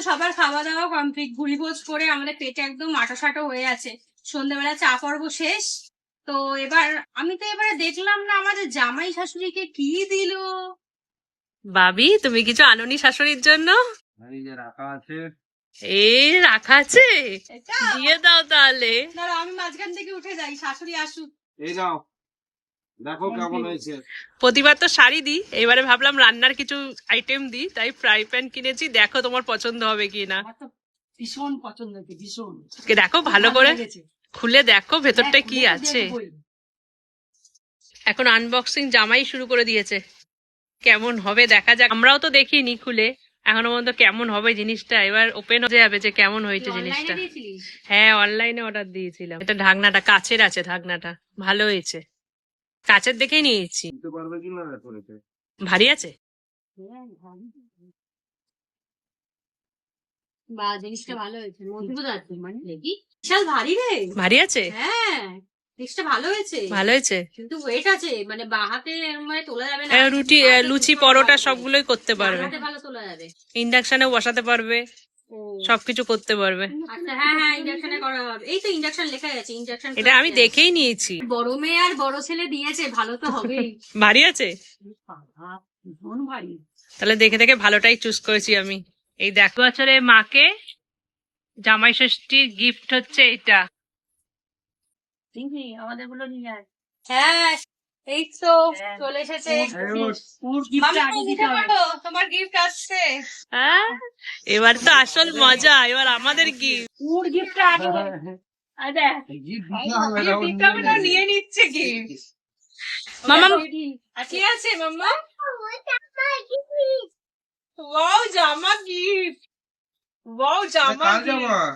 সবার খাওয়া দাওয়া কমপ্লিট, ভুড়িভোজ করে আমাদের পেটে একদম আটো হয়ে আছে। সন্ধ্যাবেলা চা পর্ব শেষ। তো এবার আমি তো এবারে দেখলাম না আমাদের জামাই শাশুড়িকে কি দিল। ভাবি তুমি কিছু আনোনি শাশুড়ির জন্য? রাখা আছে। এই রাখা আছে, দিয়ে দাও তাহলে। দাঁড়াও আমি মাঝখান থেকে উঠে যাই, শাশুড়ি আসুক। এই নাও, দেখো কেমন হয়েছে। প্রতিবার তো শাড়ি দিই, এবারে ভাবলাম রান্নার কিছু আইটেম দিই, তাই ফ্রাই প্যান কিনেছি। দেখো তোমার পছন্দ হবে কিনা। ভীষণ পছন্দ হয়েছে, ভীষণ। দেখো ভালো করে খুলে দেখো ভেতরটা কি আছে। এখন আনবক্সিং জামাই শুরু করে দিয়েছে, কেমন হবে দেখা যাক। আমরাও তো দেখিনি খুলে এখনো পর্যন্ত কেমন হবে জিনিসটা। এবার ওপেন হয়ে যাবে যে কেমন হয়েছে জিনিসটা। হ্যাঁ অনলাইনে অর্ডার দিয়েছিলাম। এটা ঢাকনাটা কাচের আছে, ঢাকনাটা ভালো হয়েছে, কাচের দেখেই নিয়েছি। ভারী আছে বা জিনিসটা ভালো হয়েছে, মজবুত আছে, মানে দেখি বিশাল ভারী রে। ভারী আছে, হ্যাঁ জিনিসটা ভালো হয়েছে, ভালো হয়েছে। কিন্তু ওয়েট আছে, মানে বা হাতে মানে তোলা যাবে না। রুটি লুচি পরোটা সবগুলোই করতে পারবে, ভালো তোলা যাবে, ইন্ডাকশনেও বসাতে পারবে, সবকিছু করতে পারবে। আচ্ছা হ্যাঁ হ্যাঁ ইন্ডাকশনে করা হবে। এই তো ইন্ডাকশন লেখা আছে, ইন্ডাকশন। এটা আমি দেখেই নিয়েছি। বড় মেয়ে আর বড় ছেলে দিয়েছে, ভালো তো হবেই। ভারী আছে, ভীষণ ভারী। তাহলে দেখে দেখে ভালোটাই চুজ করেছি আমি। এই দেখো বছরে মাকে জামাই ষষ্ঠীর গিফট হচ্ছে এটা। আমাদের গুলো নিয়ে আয়। হ্যাঁ এই তো চলে এসেছে। তোমার গিফট আসছে। হ্যাঁ এবার তো আসল মজা, এবার আমাদের গিফট। গিফটটা আগে নিয়ে নিচ্ছে গিফট। মামা কি আছে মাম্মা? ওয়াও জামা গিফট, ওয়াও জামা গিফট।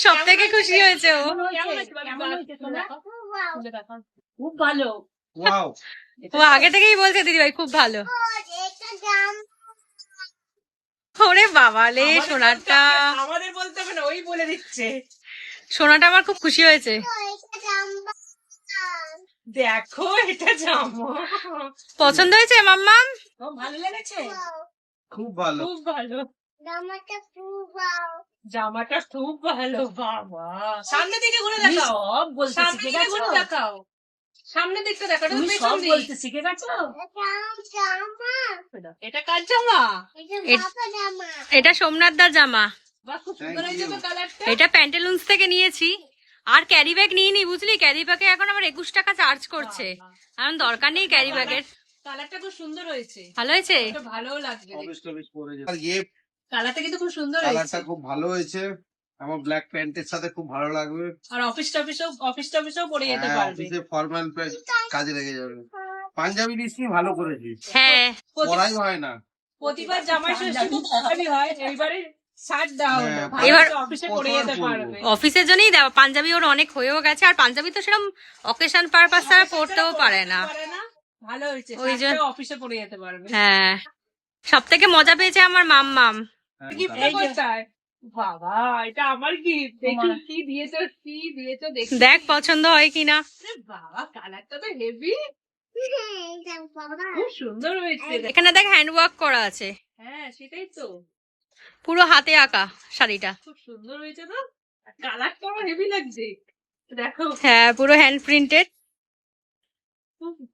সব থেকে খুশি হয়েছে ও। খুব ভালো। ও আগে থেকেই বলছে দিদিভাই খুব ভালো। ওরে বাবালে সোনাটা, আমাদের বলতে হবে না, ওই বলে দিচ্ছে। সোনাটা আমার খুব খুশি হয়েছে। দেখো এটা জামা পছন্দ হয়েছে মাম্মা? ভালো লেগেছে, খুব ভালো, খুব ভালো। জামাটা খুব ভালো। বাবা সামনে দিকে ঘুরে দেখাও, সামনে দিকে ঘুরে দেখাও, সামনে দিকটা দেখো। তুমি সব বলতে শিখে গেছো। এটা কার জামা? এটা সোমনাথ দার জামা। বাহ খুব সুন্দর হয়েছে তো কালারটা। এটা প্যান্টালুন্স থেকে নিয়েছি। আর ক্যারি ব্যাগ নিইনি বুঝলি, ক্যারি ব্যাগে এখন আমার 21 টাকা চার্জ করছে, এখন দরকার নেই ক্যারি ব্যাগের। কালারটা খুব সুন্দর হয়েছে, ভালো হয়েছে, ভালোও লাগবে। কালারটা কিন্তু খুব সুন্দর হয়েছে, কালারটা খুব ভালো হয়েছে। আমার ব্ল্যাক প্যান্টের সাথে খুব ভালো লাগবে। আর অফিস টফিসেও পরে যেতে পারবে। অফিসে ফর্মাল কাজে লেগে যাবে। পাঞ্জাবি নিশ্চয়ই ভালো করেছিস। হ্যাঁ পরাই হয় না। প্রতিবার জামাই ষষ্ঠী পাঞ্জাবি হয়, এইবারে শার্ট দাও না, এবার অফিসে পরে যেতে পারবে। অফিসের জন্যই দেওয়া, পাঞ্জাবি ওর অনেক হয়েও গেছে। আর পাঞ্জাবি তো সেরকম অকেশন পারপাস ছাড়া পরতেও পারে না। ভালো হয়েছে, ওই জন্য অফিসে পরে যেতে পারবে। হ্যাঁ সব থেকে মজা পেয়েছে আমার মাম্মাম। গিফটটা কোথায়? বাবা এটা আমার গিফট, দেখি কি দিয়েছো, কি দিয়েছো দেখি। দেখ পছন্দ হয় কিনা। বাবা কালারটা তো হেভি, খুব সুন্দর হয়েছে। এখানে দেখ হ্যান্ড ওয়ার্ক করা আছে। হ্যাঁ সেটাই তো, পুরো হাতে আঁকা শাড়িটা, খুব সুন্দর হয়েছে তো। কালারটা আমার হেভি লাগছে, দেখো। হ্যাঁ পুরো হ্যান্ড প্রিন্টেড,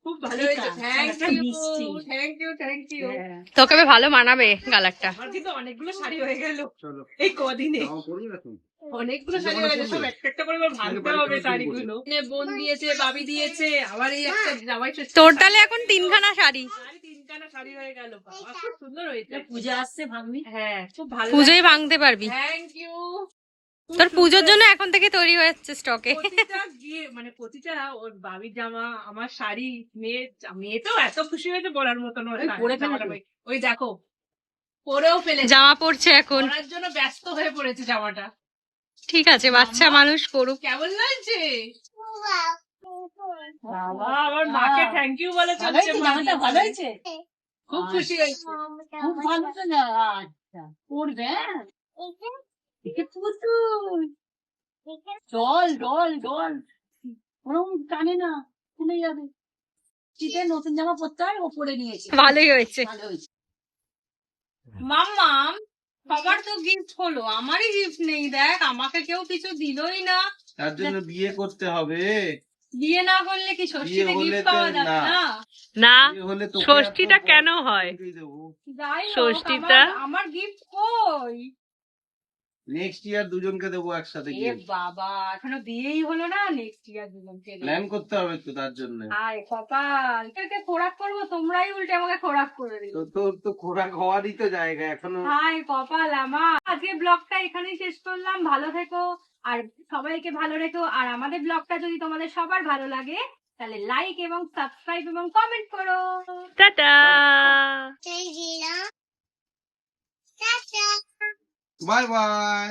খুব ভালো হয়েছে। Thank you. তোকে ভালো মানাবে কালারটা। আমার কিন্তু অনেকগুলো শাড়ি হয়ে গেল এই কদিনে, অনেকগুলো শাড়ি হয়ে গেছে, সব একটা করে ভাঙতে হবে শাড়িগুলো। বোন দিয়েছে, বাবি দিয়েছে, আবার এই একটা জামাই ষষ্ঠী। তোর তাহলে এখন 3খানা শাড়ি, 3খানা শাড়ি হয়ে গেল। বাবা খুব সুন্দর হয়েছে। পূজা আসছে ভাঙবি? হ্যাঁ খুব ভালো, পুজোয় ভাঙতে পারবি। Thank you. তোর পুজোর জন্য এখন থেকে তৈরি হয়ে যাচ্ছে স্টকে। প্রতিটা ওর বাবির জামা, আমার শাড়ি, মেয়ে তো এত খুশি হয়েছে বলার মতন। ওই দেখো পরেও ফেলে, জামা পরছে এখন, পরার জন্য ব্যস্ত হয়ে পড়েছে জামাটা। ঠিক আছে বাচ্চা মানুষ করুক। কেমন লাগছে? বাবা আমার মাকে থ্যাংক ইউ বলে চলছে। জামাটা ভালো হয়েছে, খুব খুশি হয়েছে, খুব ভালো তো না। আচ্ছা পড়বে, ডল ওরম টানে না। খুলে যাবে। শীতের নতুন জামা পরতে হয়, ও পরে নিয়েছে, ভালোই হয়েছে। ভালো হয়েছে। মাম্মাম, সবার তো গিফট হলো, আমারই গিফট নেই। দেখ, আমাকে কেউ কিছু দিলই না। তার জন্য বিয়ে করতে হবে। বিয়ে না করলে কি ষষ্ঠীতে বিয়ে হলে গিফট তো পাওয়া যাবে না। না? না, বিয়ে হলে তোকে ষষ্ঠীটা এত কেন হয়? দেবো। যাই হোক, ষষ্ঠীটা? আমার গিফট কই? নেক্সট ইয়ার দুজনকে দেবো একসাথে এ গিয়ে। বাবা, এখনো বিয়েই হলো না, নেক্সট ইয়ার দুজনকে দেবো। প্ল্যান করতে হবে তো তার জন্য। হায় কপাল, একে খোরাক করবো, তোমরাই উল্টে আমাকে খোরাক করে দিলে। তো তোর তো খোরাক হওয়ারই তো জায়গা এখনো। হায় কপাল আমার। আজকে ব্লগটা এখানেই শেষ করলাম। ভালো থেকো আর সবাইকে ভালো রেখো। আর আমাদের ব্লগটা যদি তোমাদের সবার ভালো লাগে তাহলে লাইক এবং সাবস্ক্রাইব এবং কমেন্ট করো। টাটা। Bye bye.